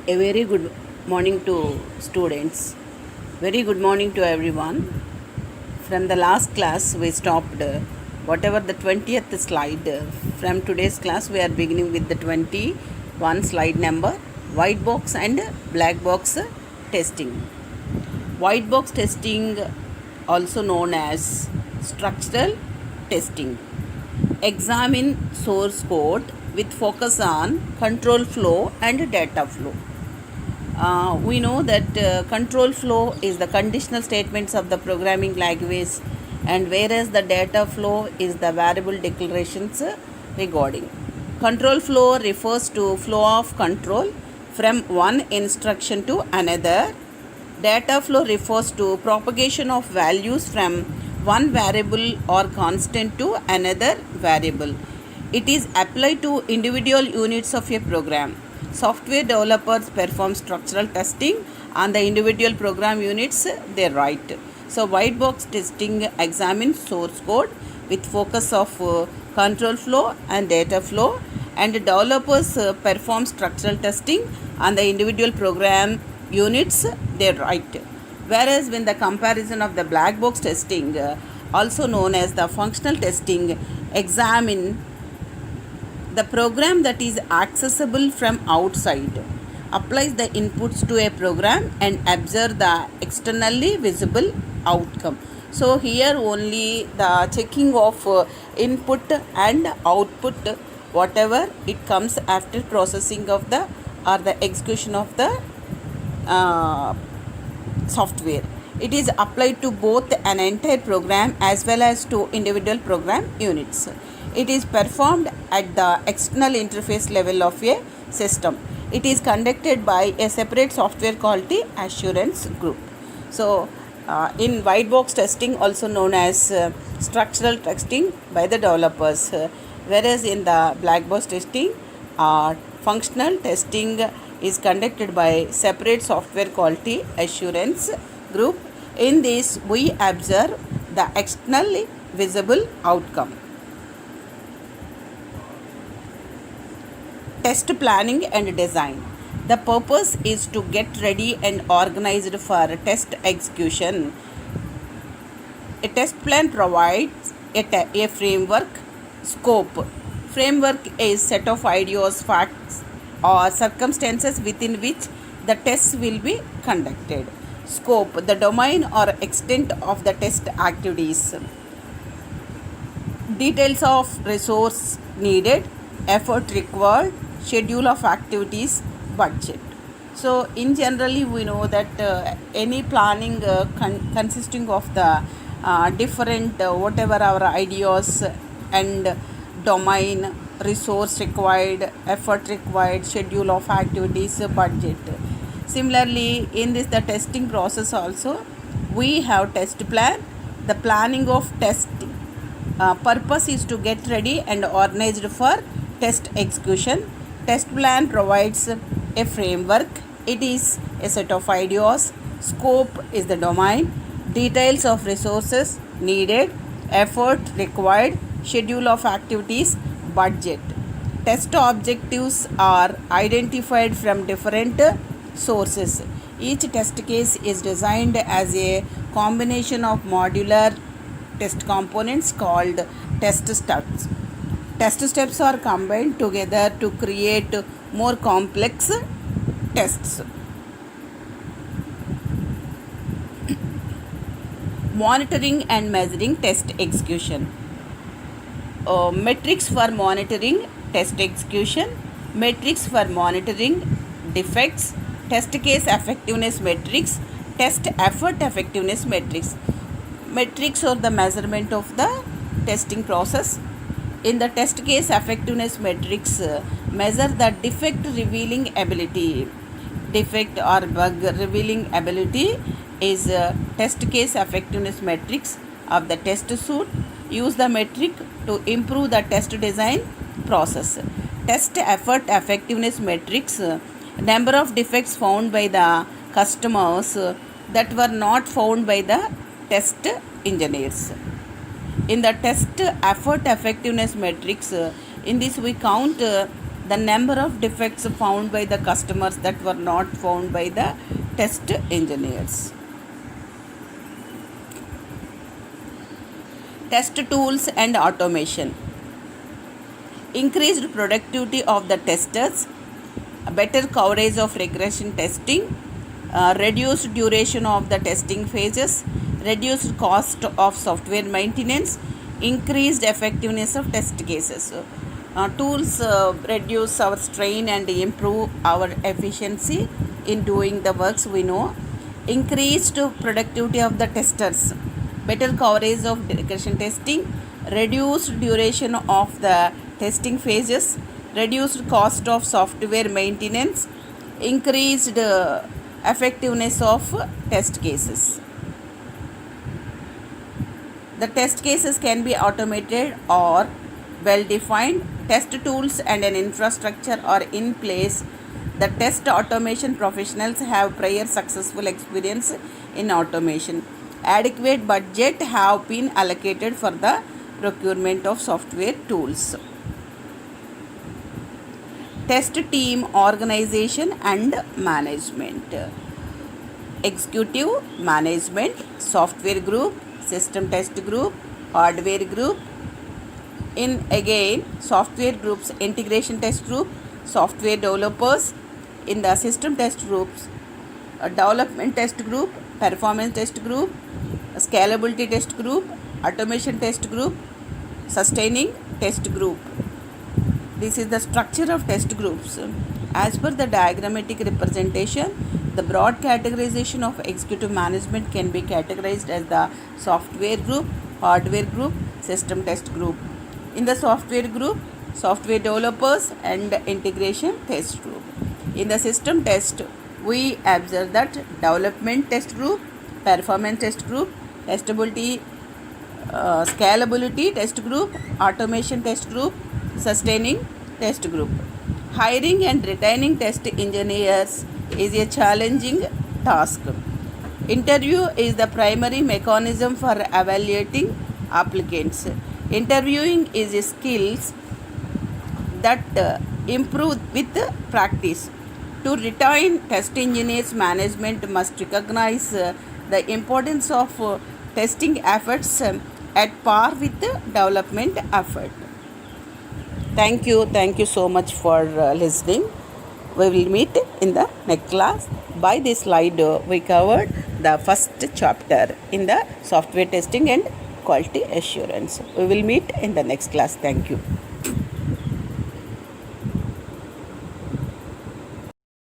A very good morning to students. Very good morning to everyone. From the last class, we stopped whatever the 20th slide. From today's class, we are beginning with the 21 slide number white box and black box testing. White box testing, also known as structural testing, examine source code with focus on control flow and data flow. We know that control flow is the conditional statements of the programming language, and whereas the data flow is the variable declarations regarding. Control flow refers to flow of control from one instruction to another. Data flow refers to propagation of values from one variable or constant to another variable. It is applied to individual units of a program. Software developers perform structural testing on the individual program units they write. So white box testing examines source code with focus of control flow and data flow, and developers perform structural testing on the individual program units they write. Whereas when the comparison of the black box testing, also known as the functional testing, examine the program that is accessible from outside, applies the inputs to a program and observe the externally visible outcome. So here only the checking of input and output, whatever it comes after processing of the or the execution of the software. It is applied to both an entire program as well as to individual program units. It is performed at the external interface level of a system. It is conducted by a separate software quality assurance group. So, in white box testing, also known as structural testing by the developers, whereas in the black box testing, functional testing is conducted by separate software quality assurance group. In this, we observe the externally visible outcome. Test planning and design. The purpose is to get ready and organized for test execution. A test plan provides a framework. Scope. Framework is set of ideas, facts, or circumstances within which the tests will be conducted. Scope, the domain or extent of the test activities. Details of resource needed, effort required, schedule of activities, budget. So in generally we know that any planning consisting of the different whatever our ideas and domain, resource required, effort required, schedule of activities, budget. Similarly, in this the testing process also we have test plan. The planning of testing purpose is to get ready and organized for test execution. Test plan provides a framework. It is a set of ideas. Scope is the domain. Details of resources needed, effort required, schedule of activities, budget. Test objectives are identified from different sources. Each test case is designed as a combination of modular test components called test steps. Test steps are combined together to create more complex tests. Monitoring and measuring test execution. Metrics for monitoring test execution, metrics for monitoring defects, test case effectiveness metrics, test effort effectiveness metrics. Metrics are the measurement of the testing process. In the test case effectiveness metrics, measure the defect revealing ability. Defect or bug revealing ability is test case effectiveness metrics of the test suite. Use the metric to improve the test design process. Test effort effectiveness metrics, number of defects found by the customers that were not found by the test engineers. In the test effort effectiveness metrics, in this we count the number of defects found by the customers that were not found by the test engineers. Test tools and automation. Increased productivity of the testers, better coverage of regression testing, reduced duration of the testing phases, reduced cost of software maintenance, increased effectiveness of test cases. Tools reduce our strain and improve our efficiency in doing the works we know. Increased productivity of the testers, better coverage of regression testing, reduced duration of the testing phases, reduced cost of software maintenance, increased effectiveness of test cases. The test cases can be automated or well defined. Test tools and an infrastructure are in place. The test automation professionals have prior successful experience in automation. Adequate budget have been allocated for the procurement of software tools. Test team organization and management. Executive management, software group, system test group, hardware group. In again, software groups, integration test group, software developers. In the system test groups, a development test group, performance test group, a scalability test group, automation test group, sustaining test group. This is the structure of test groups. As per the diagrammatic representation, the broad categorization of executive management can be categorized as the software group, hardware group, system test group. In the software group, software developers and integration test group. In the system test, we observe that development test group, performance test group, testability, scalability test group, automation test group, sustaining test group. Hiring and retaining test engineers is a challenging task. Interview is the primary mechanism for evaluating applicants. Interviewing is a skills that improve with practice. To retain test engineers, management must recognize the importance of testing efforts at par with the development effort. Thank you so much for listening. We will meet in the next class. By this slide, we covered the first chapter in the software testing and quality assurance. We will meet in the next class. Thank you.